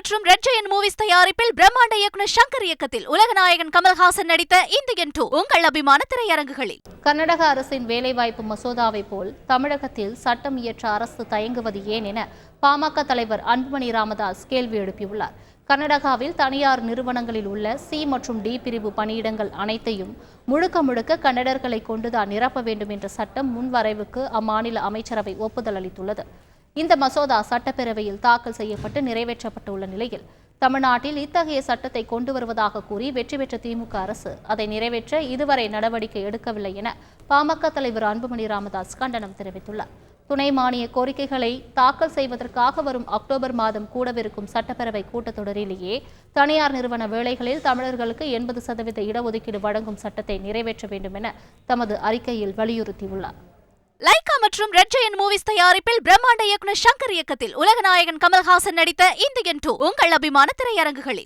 மற்றும் red giant movies தயாரிப்பில் பிரம்மாண்ட இயக்குனர் சங்கர் இயக்கத்தில் உலகநாயகன் கமல்ஹாசன் நடித்த இந்தியன் 2 உங்கள் அபிமான திரையரங்குகளில். கர்நாடக அரசின் வேலைவாய்ப்பு மசோதாவை போல் தமிழகத்தில் சட்டம் இயற்ற அரசு தயங்குவது ஏன் என பாமக தலைவர் அன்புமணி ராமதாஸ் கேள்வி எழுப்பியுள்ளார். கர்நாடகாவில் தனியார் நிறுவனங்களில் உள்ள சி மற்றும் டி பிரிவு பணியிடங்கள் அனைத்தையும் முழுக்க கன்னடர்களை கொண்டுதான் நிரப்ப வேண்டும் என்ற சட்டம் முன்வரைவுக்கு அம்மாநில அமைச்சரவை ஒப்புதல் அளித்துள்ளது. இந்த மசோதா சட்டப்பேரவையில் தாக்கல் செய்யப்பட்டு நிறைவேற்றப்பட்டுள்ள நிலையில் தமிழ்நாட்டில் இத்தகைய சட்டத்தை கொண்டு வருவதாக கூறி வெற்றி பெற்ற திமுக அரசு அதை நிறைவேற்ற இதுவரை நடவடிக்கை எடுக்கவில்லை என பாமக தலைவர் அன்புமணி ராமதாஸ் கண்டனம் தெரிவித்துள்ளார். துணை மானிய கோரிக்கைகளை தாக்கல் செய்வதற்காக வரும் அக்டோபர் மாதம் கூடவிருக்கும் சட்டப்பேரவை கூட்டத்தொடரிலேயே தனியார் நிறுவன வேலைகளில் தமிழர்களுக்கு 80% இடஒதுக்கீடு வழங்கும் சட்டத்தை நிறைவேற்ற வேண்டும் என தமது அறிக்கையில் வலியுறுத்தியுள்ளார். லைகா மற்றும் ரெட் ஜெயண்ட் மூவிஸ் தயாரிப்பில் பிரம்மாண்ட இயக்குனர் சங்கர் இயக்கத்தில் உலகநாயகன் கமல்ஹாசன் நடித்த இந்தியன் 2 உங்கள் அபிமான திரையரங்குகளில்.